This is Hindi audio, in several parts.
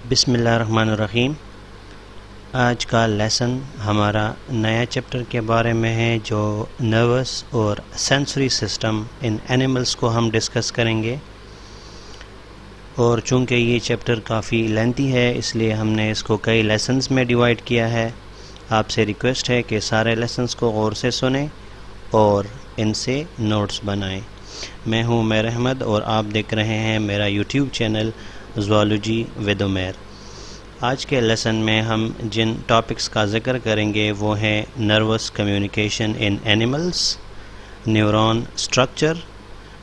बिस्मिल्लाहिर्रहमानिर्रहीम। आज का लेसन हमारा नया चैप्टर के बारे में है जो नर्वस और सेंसरी सिस्टम इन एनिमल्स को हम डिस्कस करेंगे। और चूँकि ये चैप्टर काफ़ी लेंथी है इसलिए हमने इसको कई लेसन्स में डिवाइड किया है। आपसे रिक्वेस्ट है कि सारे लेसन्स को गौर से सुनें और इनसे नोट्स बनाएं। मैं हूं उमैर अहमद और आप देख रहे हैं मेरा YouTube channel zoology with Umair. आज के लेसन में हम जिन टॉपिक्स का जिक्र करेंगे वो हैं nervous communication in animals, neuron structure,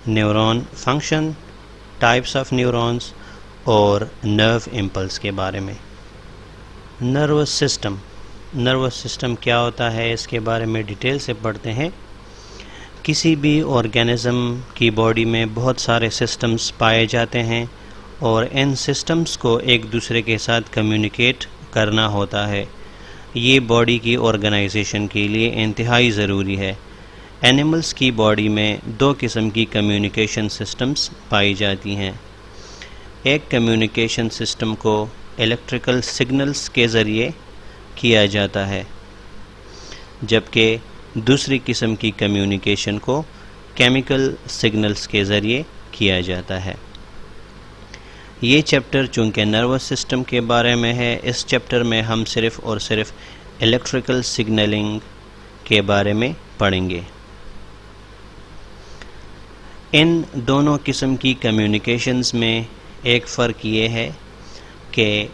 neuron function, types of neurons और नर्व इम्पल्स के बारे में। नर्वस सिस्टम क्या होता है इसके बारे में डिटेल से पढ़ते हैं। किसी भी ऑर्गेनिज्म की बॉडी में बहुत सारे सिस्टम्स पाए जाते हैं और इन सिस्टम्स को एक दूसरे के साथ कम्युनिकेट करना होता है। ये बॉडी की ऑर्गेनाइजेशन के लिए इंतहाई ज़रूरी है। एनिमल्स की बॉडी में दो किस्म की कम्युनिकेशन सिस्टम्स पाई जाती हैं। एक कम्युनिकेशन सिस्टम को इलेक्ट्रिकल सिग्नल्स के ज़रिए किया जाता है, जबकि दूसरी किस्म की कम्युनिकेशन को केमिकल सिग्नल्स के ज़रिए किया जाता है। ये चैप्टर चूँकि नर्वस सिस्टम के बारे में है, इस चैप्टर में हम सिर्फ़ और सिर्फ इलेक्ट्रिकल सिग्नलिंग के बारे में पढ़ेंगे। इन दोनों किस्म की कम्युनिकेशंस में एक फ़र्क ये है कि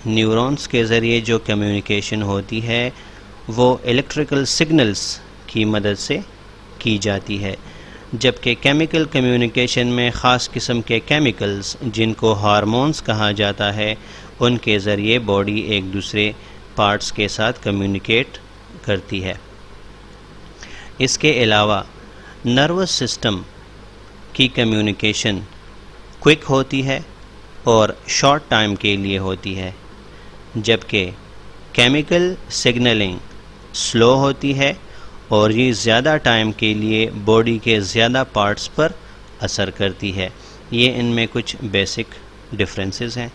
न्यूरॉन्स के ज़रिए जो कम्युनिकेशन होती है वो इलेक्ट्रिकल सिग्नल्स की मदद से की जाती है, जबकि केमिकल कम्युनिकेशन में ख़ास किस्म के केमिकल्स जिनको हार्मोन्स कहा जाता है उनके ज़रिए बॉडी एक दूसरे पार्ट्स के साथ कम्युनिकेट करती है। इसके अलावा नर्वस सिस्टम की कम्युनिकेशन क्विक होती है और शॉर्ट टाइम के लिए होती है, जबकि केमिकल सिग्नलिंग स्लो होती है और ये ज़्यादा टाइम के लिए बॉडी के ज़्यादा पार्ट्स पर असर करती है। ये इनमें कुछ बेसिक डिफरेंसेस हैं।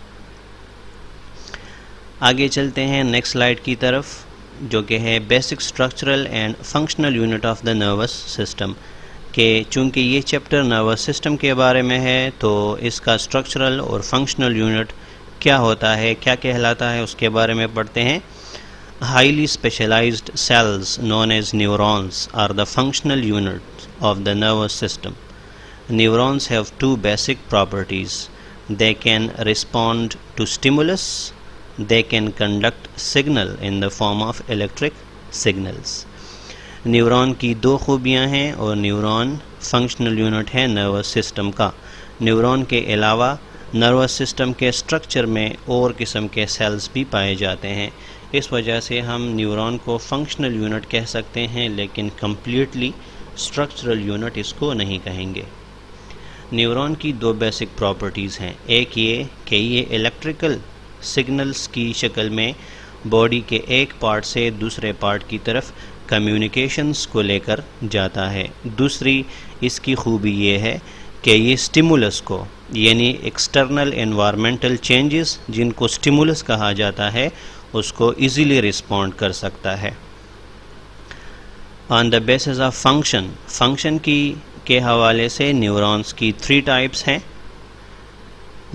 आगे चलते हैं नेक्स्ट स्लाइड की तरफ, जो कि है basic structural and functional unit of the nervous system. कि चूँकि ये चैप्टर नर्वस सिस्टम के बारे में है तो इसका स्ट्रक्चरल और फंक्शनल यूनिट क्या होता है, क्या कहलाता है, उसके बारे में पढ़ते हैं। Highly specialized cells known as neurons are the functional unit of the nervous system. Neurons have two basic properties. They can respond to stimulus. They can conduct signal in the form of electric signals. Neuron की दो खूबियाँ हैं और न्यूरॉन फंक्शनल यूनिट है नर्वस सिस्टम का। न्यूरॉन के अलावा नर्वस सिस्टम के स्ट्रक्चर में और किस्म के सेल्स भी पाए जाते हैं। इस वजह से हम न्यूरॉन को फंक्शनल यूनिट कह सकते हैं, लेकिन कम्प्लीटली स्ट्रक्चरल यूनिट इसको नहीं कहेंगे। न्यूरॉन की दो बेसिक प्रॉपर्टीज़ हैं। एक ये कि ये इलेक्ट्रिकल सिग्नल्स की शक्ल में बॉडी के एक पार्ट से दूसरे पार्ट की तरफ कम्युनिकेशंस को लेकर जाता है। दूसरी इसकी खूबी ये है कि ये स्टिमुलस को, यानी एक्सटर्नल एनवायरमेंटल चेंजेस जिनको स्टिमुलस कहा जाता है, उसको इजीली रिस्पॉन्ड कर सकता है। On the basis of function के हवाले से न्यूरॉन्स की 3 टाइप्स हैं।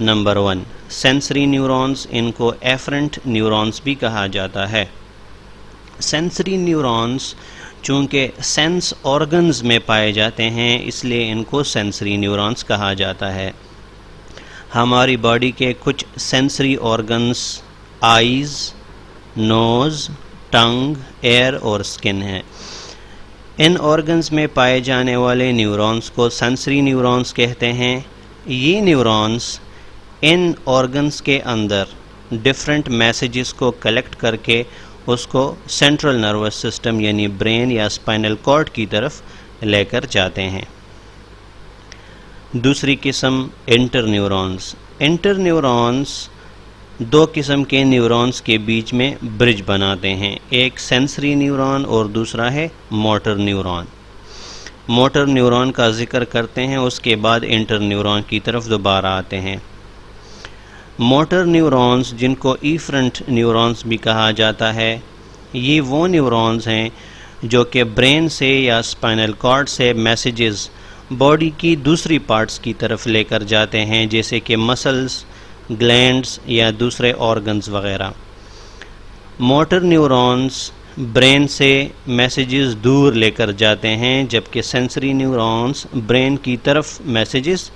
नंबर 1 सेंसरी न्यूरॉन्स, इनको एफरेंट न्यूरॉन्स भी कहा जाता है। सेंसरी न्यूरॉन्स चूँकि सेंस ऑर्गन्स में पाए जाते हैं इसलिए इनको सेंसरी न्यूरॉन्स कहा जाता है। हमारी बॉडी के कुछ सेंसरी ऑर्गन्स आइज़, नोज़, टंग, एयर और स्किन है। इन ऑर्गन्स में पाए जाने वाले न्यूरॉन्स को सेंसरी न्यूरॉन्स कहते हैं। ये न्यूरॉन्स इन ऑर्गन्स के अंदर डिफरेंट मैसेजेस को कलेक्ट करके उसको सेंट्रल नर्वस सिस्टम यानी ब्रेन या स्पाइनल कॉर्ड की तरफ लेकर जाते हैं। दूसरी किस्म इंटरन्यूरॉन्स। इंटरन्यूरॉन्स दो किस्म के न्यूरॉन्स के बीच में ब्रिज बनाते हैं। एक सेंसरी न्यूरॉन और दूसरा है मोटर न्यूरॉन। मोटर न्यूरॉन का जिक्र करते हैं, उसके बाद इंटरन्यूरॉन की तरफ दोबारा आते हैं। मोटर न्यूरॉन्स, जिनको इफरेंट न्यूरॉन्स भी कहा जाता है, ये वो न्यूरॉन्स हैं जो कि ब्रेन से या स्पाइनल कॉर्ड से मैसेजेस बॉडी की दूसरी पार्ट्स की तरफ लेकर जाते हैं, जैसे कि मसल्स, ग्लैंड्स या दूसरे ऑर्गन्स वगैरह। मोटर न्यूरॉन्स ब्रेन से मैसेजेस दूर लेकर जाते हैं, जबकि सेंसरी न्यूरॉन्स ब्रेन की तरफ मैसेजेस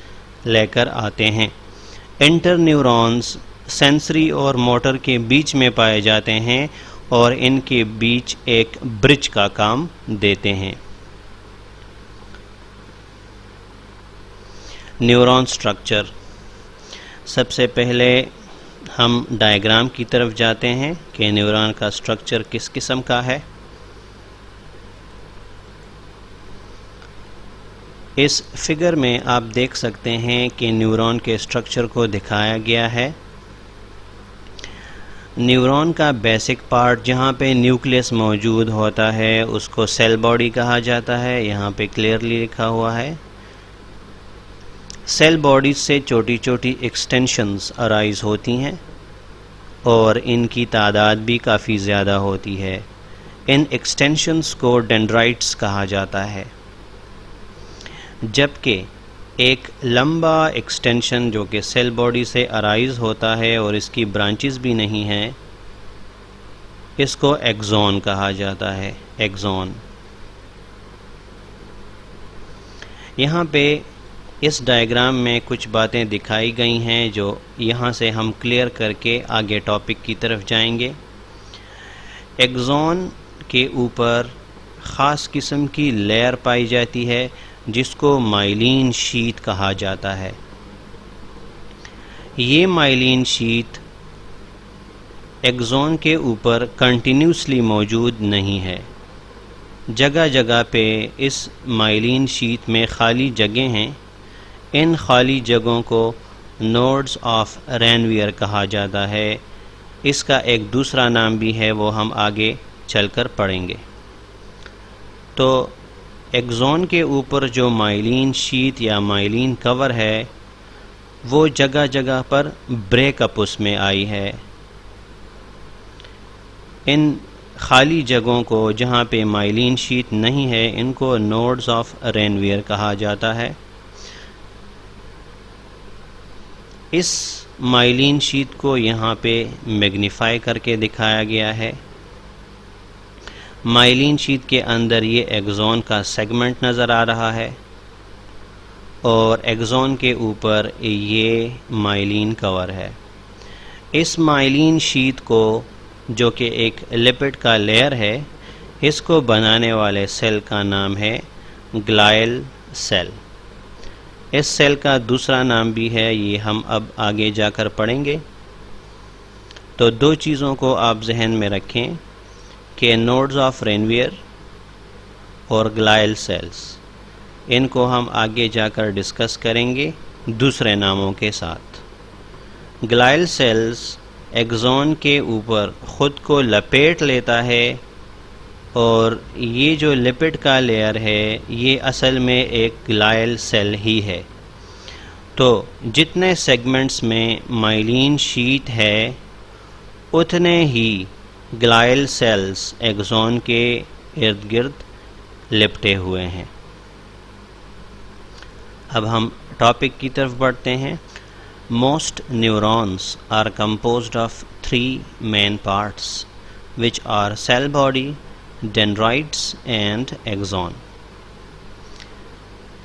लेकर आते हैं। इंटर न्यूरॉन्स सेंसरी और मोटर के बीच में पाए जाते हैं और इनके बीच एक ब्रिज का काम देते हैं। Neuron structure. सबसे पहले हम डायग्राम की तरफ जाते हैं कि न्यूरॉन का स्ट्रक्चर किस किस्म का है। इस फिगर में आप देख सकते हैं कि न्यूरॉन के स्ट्रक्चर को दिखाया गया है। न्यूरॉन का बेसिक पार्ट जहाँ पे न्यूक्लियस मौजूद होता है उसको सेल बॉडी कहा जाता है। यहाँ पे क्लियरली लिखा हुआ है। सेल बॉडी से छोटी छोटी एक्सटेंशंस अराइज होती हैं और इनकी तादाद भी काफ़ी ज़्यादा होती है। इन एक्सटेंशंस को डेंड्राइट्स कहा जाता है, जबकि एक लंबा एक्सटेंशन जो कि सेल बॉडी से अराइज होता है और इसकी ब्रांचेस भी नहीं हैं, इसको एक्सॉन कहा जाता है। एक्सॉन। यहाँ पे इस डायग्राम में कुछ बातें दिखाई गई हैं जो यहाँ से हम क्लियर करके आगे टॉपिक की तरफ जाएंगे। एक्सॉन के ऊपर ख़ास किस्म की लेयर पाई जाती है जिसको माइलिन शीथ कहा जाता है। ये माइलिन शीथ एक्सॉन के ऊपर कंटिन्यूसली मौजूद नहीं है। जगह जगह पे इस माइलिन शीथ में खाली जगह हैं। इन खाली जगहों को नोड्स ऑफ रेनवियर कहा जाता है। इसका एक दूसरा नाम भी है, वो हम आगे चलकर पढ़ेंगे। तो एक्सॉन के ऊपर जो माइलिन शीथ या माइलिन कवर है वो जगह जगह पर ब्रेकअप उसमें आई है। इन खाली जगहों को जहाँ पे माइलिन शीथ नहीं है इनको नोड्स ऑफ रेनवियर कहा जाता है। इस माइलिन शीथ को यहाँ पे मैग्नीफाई करके दिखाया गया है। माइलिन शीथ के अंदर ये एक्सॉन का सेगमेंट नज़र आ रहा है और एक्सॉन के ऊपर ये माइलिन कवर है। इस माइलिन शीथ को, जो कि एक लिपिड का लेयर है, इसको बनाने वाले सेल का नाम है ग्लायल सेल। इस सेल का दूसरा नाम भी है, ये हम अब आगे जाकर पढ़ेंगे। तो दो चीज़ों को आप जहन में रखें कि नोड्स ऑफ रेनवियर और ग्लायल सेल्स, इनको हम आगे जाकर डिस्कस करेंगे दूसरे नामों के साथ। ग्लायल सेल्स एक्सॉन के ऊपर ख़ुद को लपेट लेता है और ये जो लिपिड का लेयर है ये असल में एक ग्लायल सेल ही है। तो जितने सेगमेंट्स में माइलिन शीथ है उतने ही ग्लायल सेल्स एक्सॉन के इर्द गिर्द लिपटे हुए हैं। अब हम टॉपिक की तरफ बढ़ते हैं। Most neurons are composed of 3 main parts which are cell body, dendrites and axon.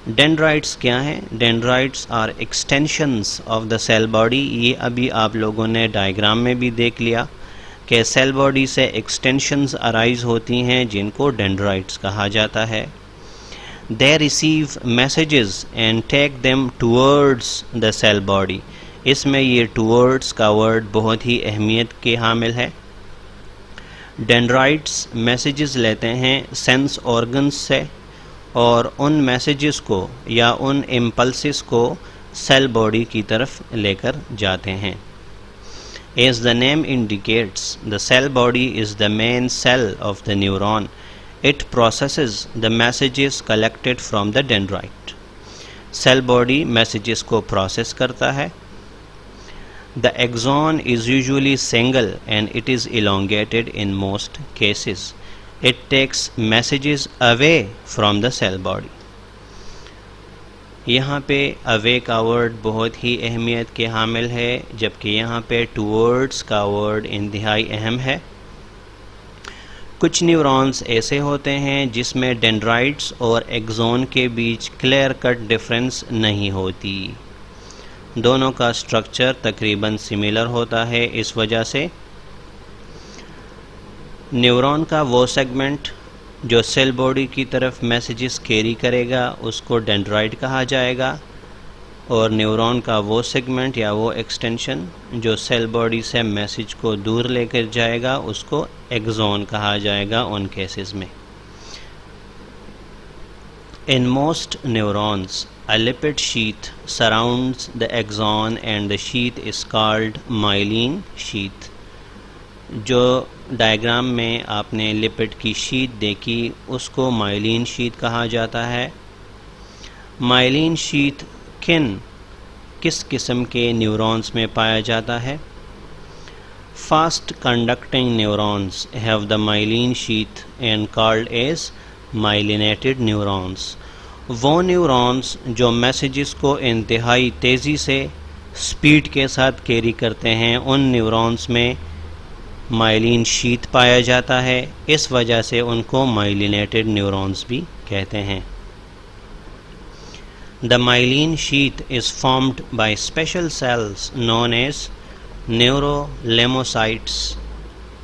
Dendrites क्या हैं? Dendrites are extensions of the cell body. ये अभी आप लोगों ने डायग्राम में भी देख लिया कि सेल बॉडी से एक्सटेंशंस अराइज होती हैं जिनको डेंड्राइट्स कहा जाता है। They receive messages and take them towards the cell body. इसमें ये टूवर्ड्स का वर्ड बहुत ही अहमियत के हामिल है। डेंड्राइट्स मैसेजेस लेते हैं सेंस ऑर्गन्स से और उन मैसेजेस को या उन इम्पल्सेस को सेल बॉडी की तरफ लेकर जाते हैं। As the name indicates, the cell body is the main cell of the neuron. It processes the messages collected from the dendrite. Cell body messages को प्रोसेस करता है। The axon is usually single and it is elongated in most cases. It takes messages away from the cell body. यहाँ पे अवे का वर्ड बहुत ही अहमियत के हामिल है, जबकि यहाँ पे टूवर्ड्स का वर्ड इंतहाई अहम है। कुछ न्यूरॉन्स ऐसे होते हैं जिसमें डेंड्राइट्स और एक्सोन के बीच क्लियर कट डिफरेंस नहीं होती, दोनों का स्ट्रक्चर तकरीबन सिमिलर होता है। इस वजह से न्यूरॉन का वो सेगमेंट जो सेल बॉडी की तरफ मैसेजेस कैरी करेगा उसको डेंड्राइट कहा जाएगा, और न्यूरॉन का वो सेगमेंट या वो एक्सटेंशन जो सेल बॉडी से मैसेज को दूर लेकर जाएगा उसको एक्सोन कहा जाएगा उन केसेस में। In most neurons, a lipid sheath surrounds the axon and the sheath is called myelin sheath. जो डायग्राम में आपने लिपिड की शीट देखी उसको माइलिन शीट कहा जाता है। माइलिन शीट किस किस्म के न्यूरॉन्स में पाया जाता है? Fast conducting neurons have the myelin sheath and called as myelinated neurons. वो न्यूरॉन्स जो मैसेजेस को इंतहाई तेज़ी से स्पीड के साथ कैरी करते हैं उन न्यूरॉन्स में माइलिन शीट पाया जाता है, इस वजह से उनको माइलिनेटेड न्यूरॉन्स भी कहते हैं। The myelin sheath is formed by special cells known as neurolemmocytes.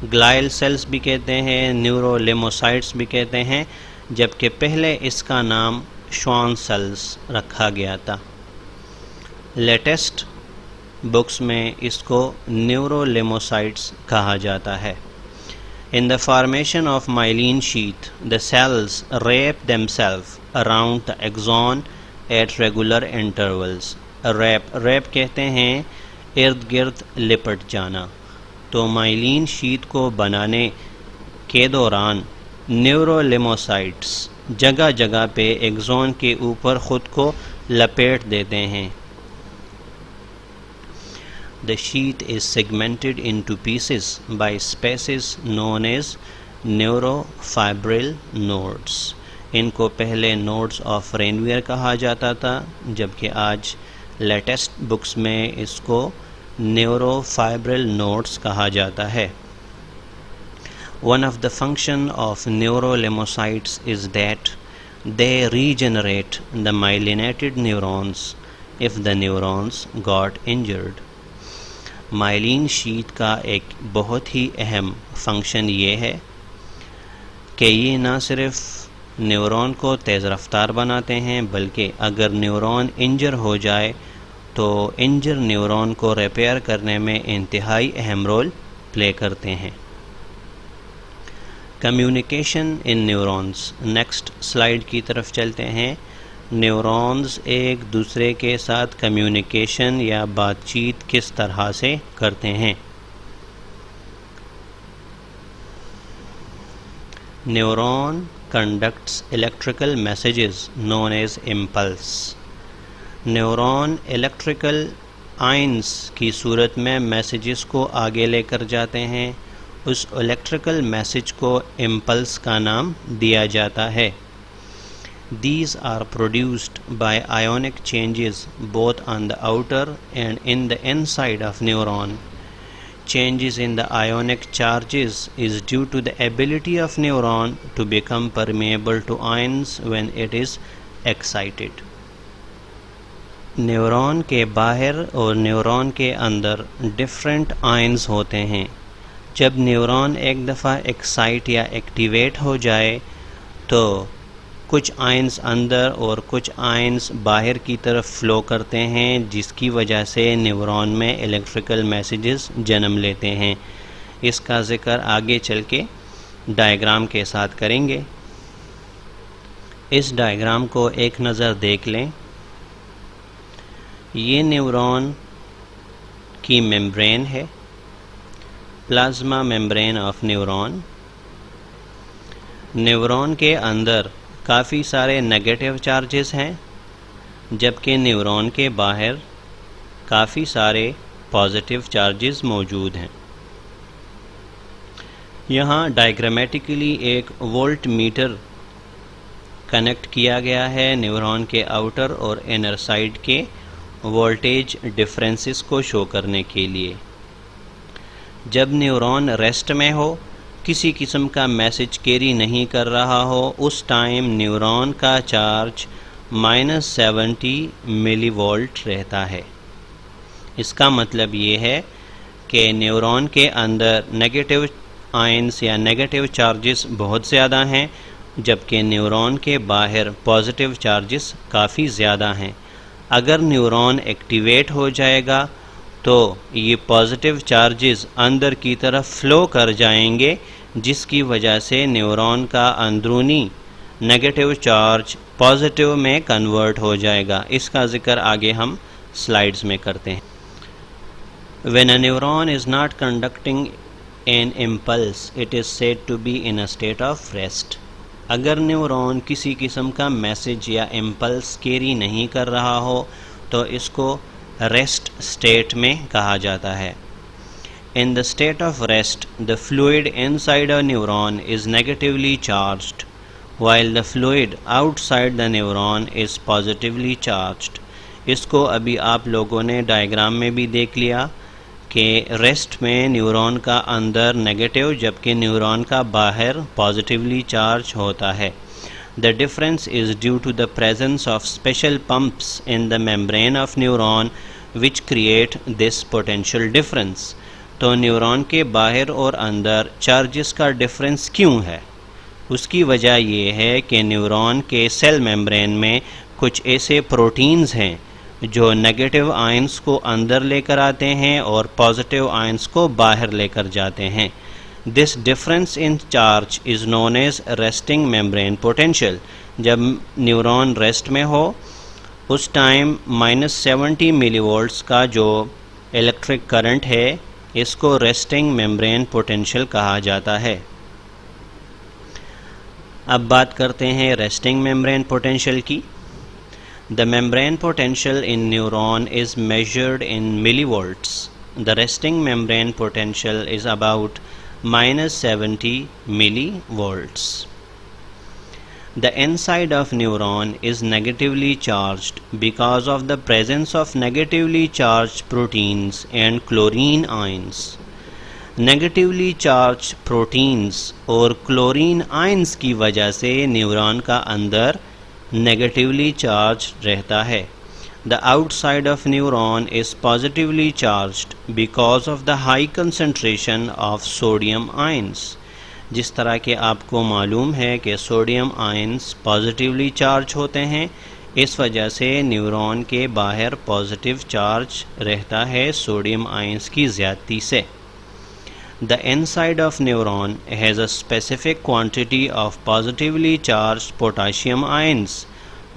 Glial cells भी कहते हैं, न्यूरोलेमोसाइट्स भी कहते हैं, जबकि पहले इसका नाम श्वान सेल्स रखा गया था। लेटेस्ट बुक्स में इसको न्यूरोलेमोसाइट्स कहा जाता है। In the formation of myelin sheath the cells wrap themselves around the axon at regular intervals. Wrap कहते हैं इर्द गिर्द लिपट जाना। तो माइलिन शीट को बनाने के दौरान न्यूरोलेमोसाइट्स जगह जगह पे एक्सॉन के ऊपर खुद को लपेट देते हैं। The sheath is segmented into pieces by spaces known as neurofibril nodes. इनको पहले nodes of Ranvier कहा जाता था, जबकि आज लेटेस्ट बुक्स में इसको neurofibril nodes कहा जाता है। One of the function of neurolemocytes is that they regenerate the myelinated neurons if the neurons got injured. Myelin sheath का एक बहुत ही अहम फंक्शन ये है कि ये ना सिर्फ न्यूरॉन को तेज़ रफ्तार बनाते हैं, बल्कि अगर न्यूरॉन इंजर हो जाए तो इंजर न्यूरॉन को रिपेयर करने में इंतहाई अहम रोल प्ले करते हैं। Communication in neurons. Next slide की तरफ चलते हैं। न्यूरॉन्स एक दूसरे के साथ कम्युनिकेशन या बातचीत किस तरह से करते हैं? Neuron conducts electrical messages known as impulse. Neuron electrical ions की सूरत में मैसेजेस को आगे लेकर जाते हैं। उस इलेक्ट्रिकल मैसेज को इम्पल्स का नाम दिया जाता है। These are produced by ionic changes both on the outer and in the inside of neuron. Changes in the ionic charges is due to the ability of neuron to become permeable to ions when it is excited. Neuron के बाहर और न्यूरॉन के अंदर डिफरेंट आयंस होते हैं। जब न्यूरॉन एक दफ़ा एक्साइट या एक्टिवेट हो जाए तो कुछ आयंस अंदर और कुछ आयंस बाहर की तरफ फ़्लो करते हैं, जिसकी वजह से न्यूरॉन में इलेक्ट्रिकल मैसेजेस जन्म लेते हैं। इसका ज़िक्र आगे चल के डायग्राम के साथ करेंगे। इस डायग्राम को एक नज़र देख लें। ये न्यूरॉन की मेम्ब्रेन है, plasma membrane of neuron. Neuron के अंदर काफ़ी सारे नेगेटिव चार्जेस हैं, जबकि न्यूरॉन के बाहर काफ़ी सारे पॉजिटिव चार्जेस मौजूद हैं। यहाँ डायग्रामेटिकली एक वोल्ट मीटर कनेक्ट किया गया है न्यूरॉन के आउटर और इनर साइड के वोल्टेज डिफरेंसेस को शो करने के लिए। जब न्यूरॉन रेस्ट में हो, किसी किस्म का मैसेज कैरी नहीं कर रहा हो, उस टाइम न्यूरॉन का चार्ज -70 मिलीवोल्ट रहता है। इसका मतलब ये है कि न्यूरॉन के अंदर नेगेटिव आयंस या नेगेटिव चार्जेस बहुत ज़्यादा हैं, जबकि न्यूरॉन के बाहर पॉजिटिव चार्जेस काफ़ी ज़्यादा हैं। अगर न्यूरॉन एक्टिवेट हो जाएगा तो ये पॉजिटिव चार्जेस अंदर की तरफ फ्लो कर जाएंगे, जिसकी वजह से न्यूरॉन का अंदरूनी नेगेटिव चार्ज पॉजिटिव में कन्वर्ट हो जाएगा। इसका जिक्र आगे हम स्लाइड्स में करते हैं। When a neuron is not conducting an impulse, it is said to be in a state of rest. अगर न्यूरॉन किसी किस्म का मैसेज या इम्पल्स कैरी नहीं कर रहा हो तो इसको रेस्ट स्टेट में कहा जाता है। In the state of rest, the fluid inside a neuron is negatively charged, while the fluid outside the neuron is positively charged. इसको अभी आप लोगों ने डायग्राम में भी देख लिया कि रेस्ट में न्यूरॉन का अंदर नेगेटिव जबकि न्यूरॉन का बाहर पॉजिटिवली चार्ज होता है। The difference is due to the presence of special pumps in the membrane of neuron which create this potential difference. तो न्यूरॉन के बाहर और अंदर चार्जेस का डिफरेंस क्यों है? उसकी वजह ये है कि न्यूरॉन के सेल मेम्ब्रेन में कुछ ऐसे प्रोटीन्स हैं जो नेगेटिव आयंस को अंदर लेकर आते हैं और पॉजिटिव आयंस को बाहर लेकर जाते हैं। This difference in charge is known as resting membrane potential. जब न्यूरॉन रेस्ट में हो उस टाइम -70 मिलीवोल्ट्स का जो इलेक्ट्रिक करंट है इसको रेस्टिंग मेम्ब्रेन पोटेंशियल कहा जाता है। अब बात करते हैं रेस्टिंग मेम्ब्रेन पोटेंशियल की। The membrane potential in neuron is measured in millivolts. The resting membrane potential is about -70 millivolts. The inside of neuron is negatively charged because of the presence of negatively charged proteins and chlorine ions. Negatively charged proteins और chlorine ions की वजह से न्यूरॉन का अंदर negatively charged रहता है। The outside of neuron is positively charged because of the high concentration of sodium ions. जिस तरह के आपको मालूम है कि सोडियम आयंस पॉजिटिवली चार्ज होते हैं, इस वजह से न्यूरॉन के बाहर पॉजिटिव चार्ज रहता है सोडियम आयंस की ज़्यादती से। The inside of neuron has a specific quantity of positively charge potassium ions,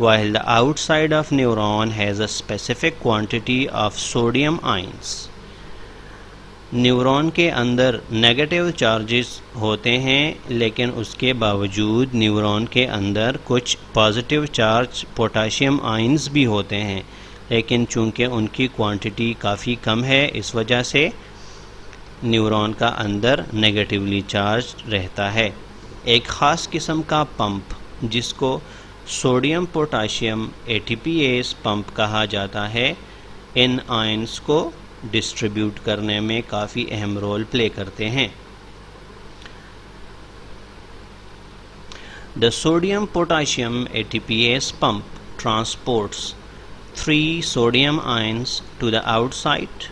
while the outside of neuron has a specific quantity of sodium ions. Neuron के अंदर नेगेटिव चार्जेस होते हैं, लेकिन उसके बावजूद न्यूरॉन के अंदर कुछ पॉजिटिव चार्ज पोटाशियम आयंस भी होते हैं, लेकिन चूंकि उनकी क्वांटिटी काफ़ी कम है इस वजह से न्यूरॉन का अंदर नेगेटिवली चार्ज रहता है। एक ख़ास किस्म का पंप जिसको सोडियम पोटाशियम ATPase पंप कहा जाता है, इन आयंस को डिस्ट्रीब्यूट करने में काफ़ी अहम रोल प्ले करते हैं। The sodium potassium ATPase pump transports 3 sodium ions to the outside.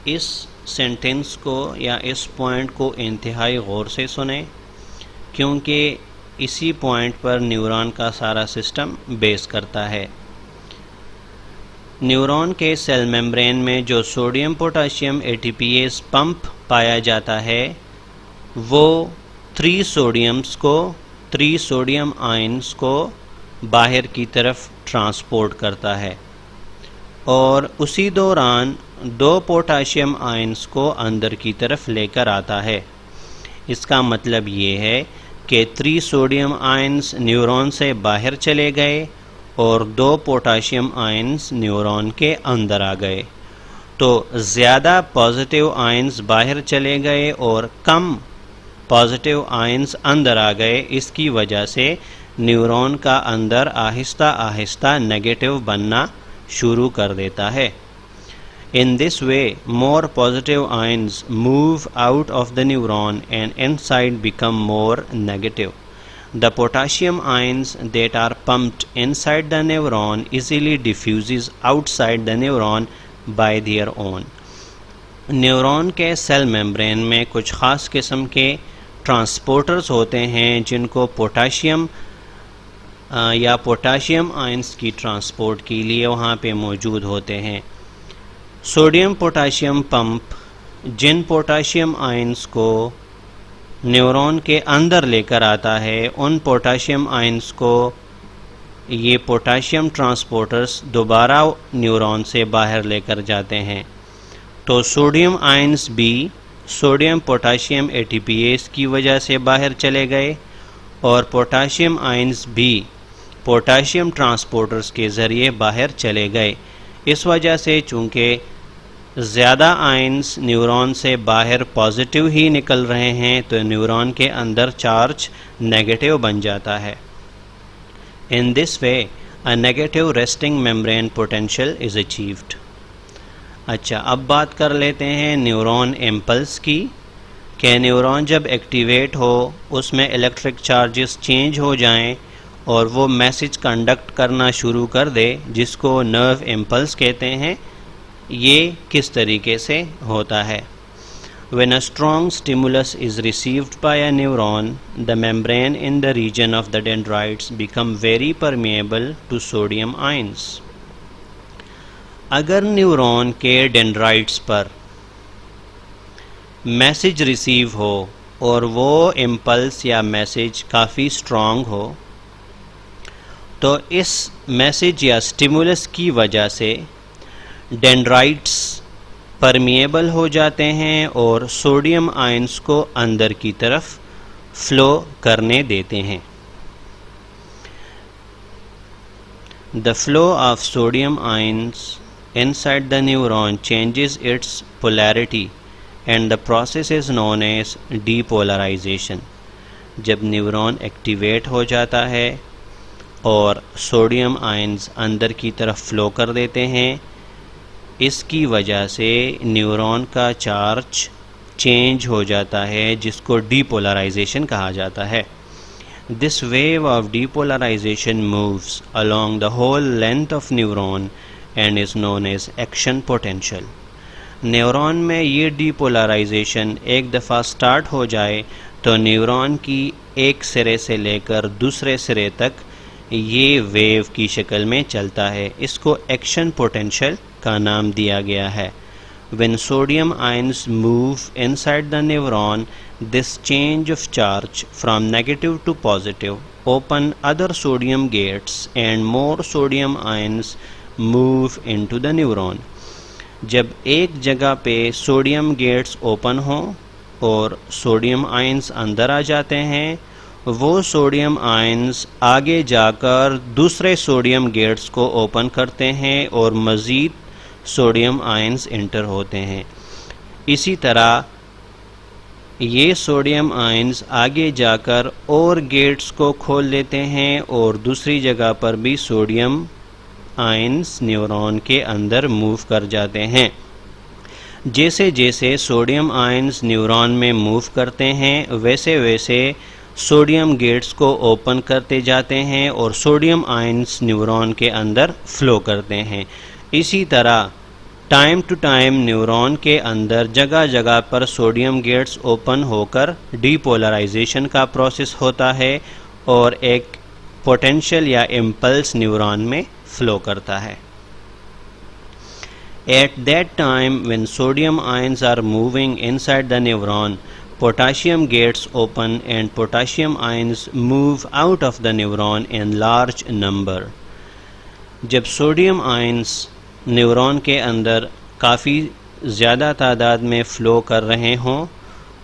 इस सेंटेंस को या इस पॉइंट को इंतहाई गौर से सुने, क्योंकि इसी पॉइंट पर न्यूरॉन का सारा सिस्टम बेस करता है। न्यूरॉन के सेल मेम्ब्रेन में जो सोडियम पोटाशियम ATPase पंप पाया जाता है वो 3 सोडियम आयंस को बाहर की तरफ ट्रांसपोर्ट करता है और उसी दौरान 2 पोटाशियम आयंस को अंदर की तरफ लेकर आता है। इसका मतलब ये है कि 3 सोडियम आयंस न्यूरॉन से बाहर चले गए और 2 पोटाशियम आयंस न्यूरॉन के अंदर आ गए। तो ज़्यादा पॉजिटिव आयंस बाहर चले गए और कम पॉजिटिव आयंस अंदर आ गए। इसकी वजह से न्यूरॉन का अंदर आहिस्ता आहिस्ता नेगेटिव बनना शुरू कर देता है। In this way, more positive ions move out of the neuron and inside become more negative. The potassium ions that are pumped inside the neuron easily diffuses outside the neuron by their own. Neuron के सेल मेम्ब्रेन में कुछ ख़ास किस्म के ट्रांसपोर्टर्स होते हैं जिनको पोटाशियम या पोटाशियम आयंस की ट्रांसपोर्ट के लिए वहाँ पे मौजूद होते हैं। सोडियम पोटाशियम पंप जिन पोटाशियम आयंस को न्यूरॉन के अंदर लेकर आता है, उन पोटाशियम आयंस को ये पोटाशियम ट्रांसपोर्टर्स दोबारा न्यूरॉन से बाहर लेकर जाते हैं। तो सोडियम आयंस भी सोडियम पोटाशियम एटीपीएस की वजह से बाहर चले गए और पोटाशियम आयंस भी पोटाशियम ट्रांसपोर्टर्स के ज़रिए बाहर चले गए। इस वजह से चूँकि ज़्यादा आयंस न्यूरॉन से बाहर पॉजिटिव ही निकल रहे हैं, तो न्यूरॉन के अंदर चार्ज नेगेटिव बन जाता है। In this way a negative resting membrane potential is achieved. अच्छा, अब बात कर लेते हैं न्यूरॉन इम्पल्स की कि न्यूरॉन जब एक्टिवेट हो उसमें इलेक्ट्रिक चार्जेस चेंज हो जाएं और वो मैसेज कंडक्ट करना शुरू कर दे, जिसको नर्व इम्पल्स कहते हैं। ये किस तरीके से होता है? When a strong stimulus is received by a neuron, the membrane in the region of the dendrites become very permeable to sodium ions. अगर न्यूरॉन के डेंड्राइट्स पर मैसेज रिसीव हो और वो इम्पल्स या मैसेज काफ़ी स्ट्रॉन्ग हो, तो इस मैसेज या स्टिमुलस की वजह से डेंड्राइट्स परमिएबल हो जाते हैं और सोडियम आयंस को अंदर की तरफ फ्लो करने देते हैं। The flow of sodium ions inside the neuron changes its polarity and the process is known as depolarization. जब न्यूरॉन एक्टिवेट हो जाता है और सोडियम आयंस अंदर की तरफ फ्लो कर देते हैं, इसकी वजह से न्यूरॉन का चार्ज चेंज हो जाता है, जिसको डीपोलराइजेशन कहा जाता है। This wave of depolarization moves along the whole length of neuron and is known as action potential. Neuron में ये डीपोलराइजेशन एक दफ़ा स्टार्ट हो जाए तो न्यूरॉन की एक सिरे से लेकर दूसरे सिरे तक ये वेव की शक्ल में चलता है। इसको एक्शन पोटेंशियल का नाम दिया गया है। When sodium ions move inside the neuron, this change of charge from negative to positive open other sodium gates and more sodium ions move into the neuron. जब एक जगह पे सोडियम गेट्स ओपन हों और सोडियम आयंस अंदर आ जाते हैं, वो सोडियम आयंस आगे जाकर दूसरे सोडियम गेट्स को ओपन करते हैं और मज़ीद सोडियम आयंस इंटर होते हैं। इसी तरह ये सोडियम आयंस आगे जाकर और गेट्स को खोल लेते हैं और दूसरी जगह पर भी सोडियम आयंस न्यूरॉन के अंदर मूव कर जाते हैं। जैसे जैसे सोडियम आयंस न्यूरॉन में मूव करते हैं, वैसे वैसे सोडियम गेट्स को ओपन करते जाते हैं और सोडियम आयंस न्यूरॉन के अंदर फ्लो करते हैं। इसी तरह टाइम टू टाइम न्यूरॉन के अंदर जगह जगह पर सोडियम गेट्स ओपन होकर डीपोलराइजेशन का प्रोसेस होता है और एक पोटेंशियल या इम्पल्स न्यूरॉन में फ्लो करता है। At that time when sodium ions are moving inside the neuron, potassium gates open and potassium ions move out of the neuron in large number. जब सोडियम आयंस न्यूरॉन के अंदर काफ़ी ज़्यादा तादाद में फ़्लो कर रहे हों,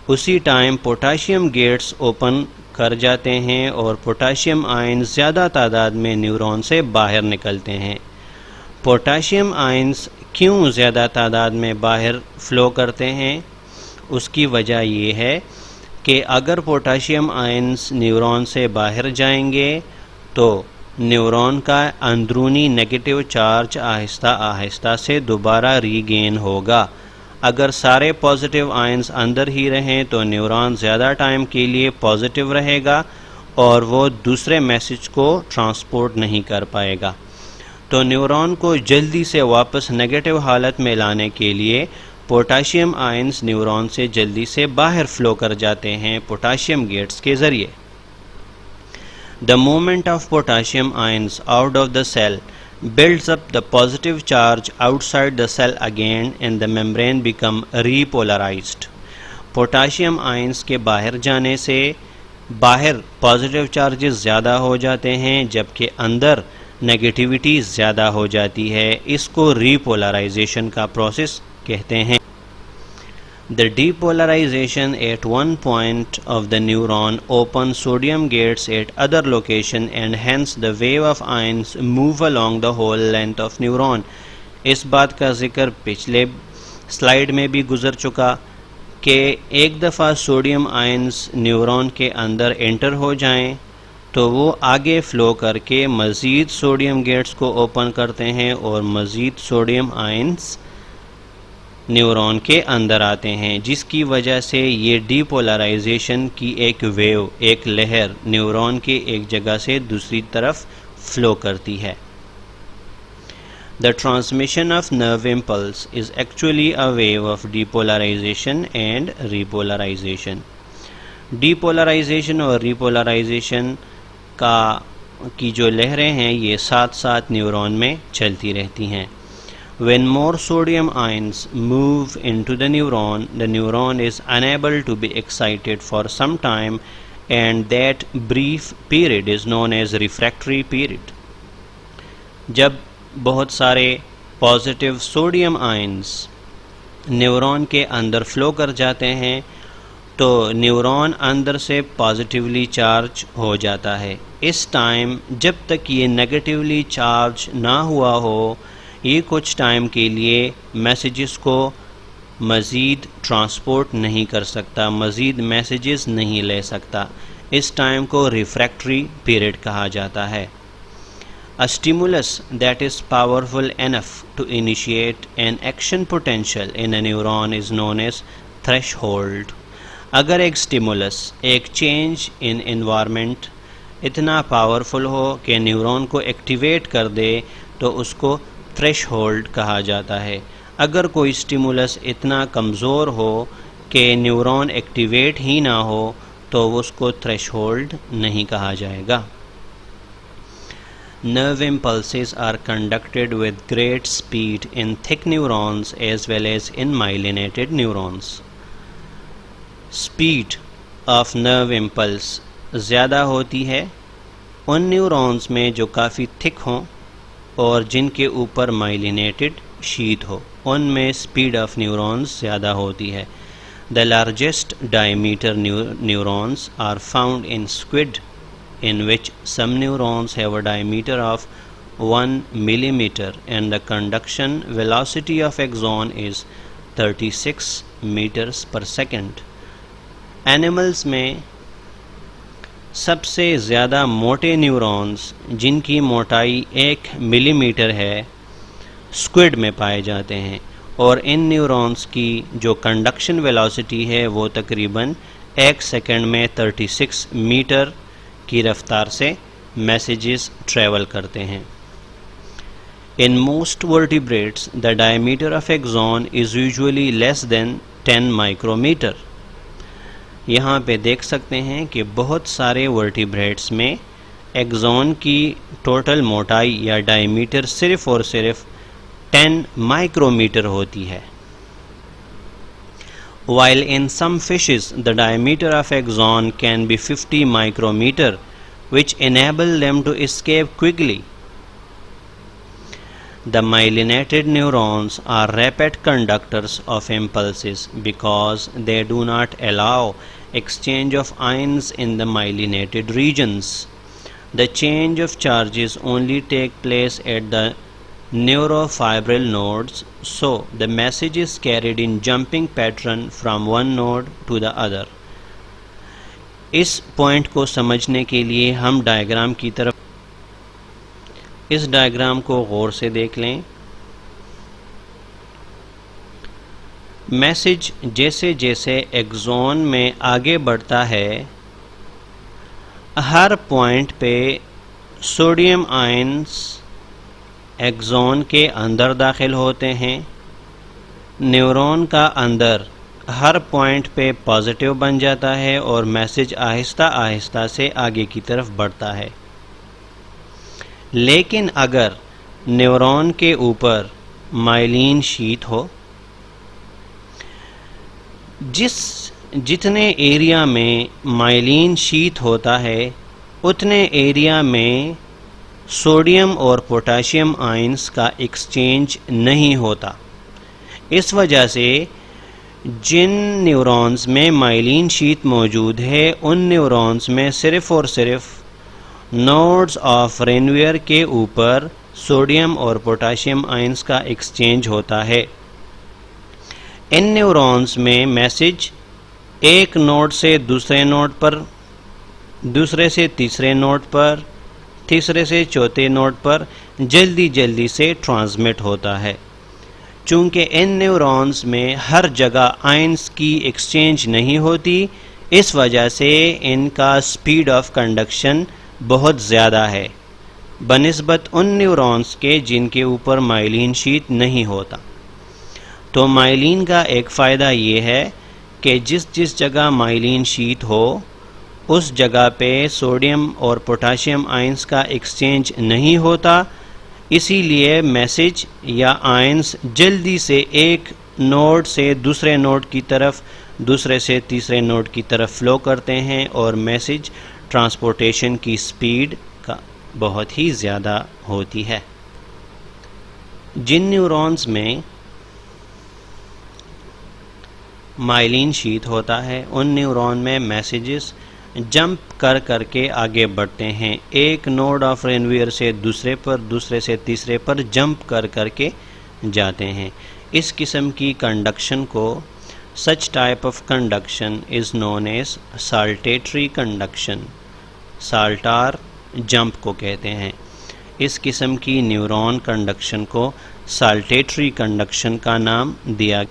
उसी टाइम पोटाशियम गेट्स ओपन कर जाते हैं और पोटाशियम आयंस ज़्यादा तादाद में न्यूरॉन से बाहर निकलते हैं। पोटाशियम आयंस क्यों ज़्यादा तादाद में बाहर फ़्लो करते हैं? उसकी वजह ये है कि अगर पोटाशियम आयन्स न्यूरॉन से बाहर जाएंगे तो न्यूरॉन का अंदरूनी नेगेटिव चार्ज आहिस्ता आहिस्ता से दोबारा रीगेन होगा। अगर सारे पॉजिटिव आयन्स अंदर ही रहें तो न्यूरॉन ज़्यादा टाइम के लिए पॉजिटिव रहेगा और वो दूसरे मैसेज को ट्रांसपोर्ट नहीं कर पाएगा। तो न्यूरॉन को जल्दी से वापस नेगेटिव हालत में लाने के लिए पोटाशियम आयन्स न्यूरॉन से जल्दी से बाहर फ्लो कर जाते हैं पोटाशियम गेट्स के ज़रिए। The movement of potassium ions out of the cell builds up the positive charge outside the cell again and the membrane become repolarized. Potassium ions के बाहर जाने से बाहर पॉजिटिव चार्जेस ज़्यादा हो जाते हैं जबकि अंदर नेगेटिविटी ज़्यादा हो जाती है। इसको रीपोलराइजेशन का प्रोसेस कहते हैं। The depolarization at one point of the neuron opens sodium gates at other location and hence the wave of ions move along the whole length of neuron. इस बात का जिक्र पिछले स्लाइड में भी गुजर चुका कि एक दफ़ा सोडियम आयन्स न्यूरॉन के अंदर एंटर हो जाएं तो वो आगे फ़्लो करके मज़ीद सोडियम गेट्स को ओपन करते हैं और मज़ीद सोडियम आयन्स न्यूरॉन के अंदर आते हैं, जिसकी वजह से ये डीपोलराइजेशन की एक वेव, एक लहर न्यूरॉन के एक जगह से दूसरी तरफ फ़्लो करती है। The transmission of nerve impulse is actually a wave of depolarization and repolarization. Depolarization और repolarization की जो लहरें हैं ये साथ साथ न्यूरॉन में चलती रहती हैं। When more sodium ions move into the neuron is unable to be excited for some time and that brief period is known as refractory period. जब बहुत सारे पॉजिटिव सोडियम आयन्स न्यूरॉन के अंदर फ़्लो कर जाते हैं तो न्यूरॉन अंदर से पॉजिटिवली चार्ज हो जाता है। इस टाइम जब तक ये नेगेटिवली चार्ज ना हुआ हो ये कुछ टाइम के लिए मैसेजेस को मज़ीद ट्रांसपोर्ट नहीं कर सकता, मज़ीद मैसेजेस नहीं ले सकता। इस टाइम को रिफ्रैक्टरी पीरियड कहा जाता है। A stimulus that is powerful enough to initiate an action potential in a neuron is known as threshold. अगर एक स्टिमुलस, एक चेंज इन एनवायरनमेंट इतना पावरफुल हो कि न्यूरॉन को एक्टिवेट कर दे तो उसको थ्रेशहोल्ड कहा जाता है। अगर कोई स्टिमुलस इतना कमज़ोर हो कि न्यूरॉन एक्टिवेट ही ना हो तो उसको थ्रेशहोल्ड नहीं कहा जाएगा। Nerve impulses are conducted with great speed in thick neurons as well as in myelinated neurons. Speed of nerve impulse ज़्यादा होती है उन न्यूरॉन्स में जो काफ़ी थिक हों और जिनके ऊपर माइलिनेटेड शीट हो, उनमें स्पीड ऑफ न्यूरॉन्स ज़्यादा होती है। The largest diameter neurons are found in squid in which some neurons have a diameter of 1 millimeter and the conduction velocity of axon is 36 meters per second. Animals में सबसे ज़्यादा मोटे न्यूरॉन्स जिनकी मोटाई 1 मिलीमीटर है स्क्विड में पाए जाते हैं और इन न्यूरॉन्स की जो कंडक्शन वेलोसिटी है वो तकरीबन 1 सेकंड में 36 मीटर की रफ्तार से मैसेजेस ट्रैवल करते हैं। In most vertebrates the diameter of axon is usually less than 10 micrometre. यहाँ पे देख सकते हैं कि बहुत सारे वर्टिब्रेट्स में एक्सॉन की टोटल मोटाई या डायमीटर सिर्फ और सिर्फ 10 माइक्रोमीटर होती है। While in some fishes the diameter of axon can be 50 micrometer, which enable them to escape quickly. The myelinated neurons are rapid conductors of impulses because they do not allow exchange of ions in the myelinated regions. The change of charges only take place at the neurofibril nodes, so the message is carried in jumping pattern from one node to the other. इस पॉइंट को समझने के लिए हम डायग्राम की तरफ, इस डायग्राम को गौर से देख लें। मैसेज जैसे जैसे एक्सॉन में आगे बढ़ता है, हर पॉइंट पे सोडियम आयंस एक्सॉन के अंदर दाखिल होते हैं। न्यूरॉन का अंदर हर पॉइंट पे पॉजिटिव बन जाता है और मैसेज आहिस्ता आहिस्ता से आगे की तरफ बढ़ता है। लेकिन अगर न्यूरॉन के ऊपर माइलिन शीट हो, जितने एरिया में माइलिन शीट होता है उतने एरिया में सोडियम और पोटेशियम आयंस का एक्सचेंज नहीं होता। इस वजह से जिन न्यूरॉन्स में माइलिन शीट मौजूद है उन न्यूरॉन्स में सिर्फ और सिर्फ नोड्स ऑफ रेनवियर के ऊपर सोडियम और पोटेशियम आयंस का एक्सचेंज होता है। इन न्यूरॉन्स में मैसेज एक नोड से दूसरे नोड पर, दूसरे से तीसरे नोड पर, तीसरे से चौथे नोड पर जल्दी जल्दी से ट्रांसमिट होता है। चूँकि इन न्यूरॉन्स में हर जगह आयंस की एक्सचेंज नहीं होती, इस वजह से इनका स्पीड ऑफ कंडक्शन बहुत ज़्यादा है बनिस्बत उन न्यूरॉन्स के जिनके ऊपर माइलिन शीट नहीं होता। तो माइलिन का एक फ़ायदा ये है कि जिस जिस जगह माइलिन शीट हो उस जगह पे सोडियम और पोटेशियम आयंस का एक्सचेंज नहीं होता, इसीलिए मैसेज या आयंस जल्दी से एक नोड से दूसरे नोड की तरफ, दूसरे से तीसरे नोड की तरफ फ्लो करते हैं और मैसेज ट्रांसपोर्टेशन की स्पीड का बहुत ही ज़्यादा होती है। जिन न्यूरॉन्स में माइलिन शीट होता है उन न्यूरॉन में मैसेजेस जंप कर करके आगे बढ़ते हैं। एक नोड ऑफ रेनवियर से दूसरे पर, दूसरे से तीसरे पर जंप कर करके जाते हैं। इस किस्म की कंडक्शन को, such type of conduction is known as saltatory conduction, साल्टार जंप को कहते हैं। इस किस्म की न्यूरॉन कंडक्शन को साल्टेटरी कंडक्शन का नाम दिया।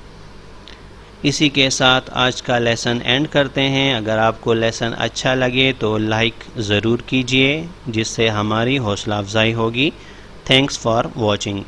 इसी के साथ आज का लेसन एंड करते हैं। अगर आपको लेसन अच्छा लगे तो लाइक ज़रूर कीजिए, जिससे हमारी हौसला अफजाई होगी। Thanks for watching.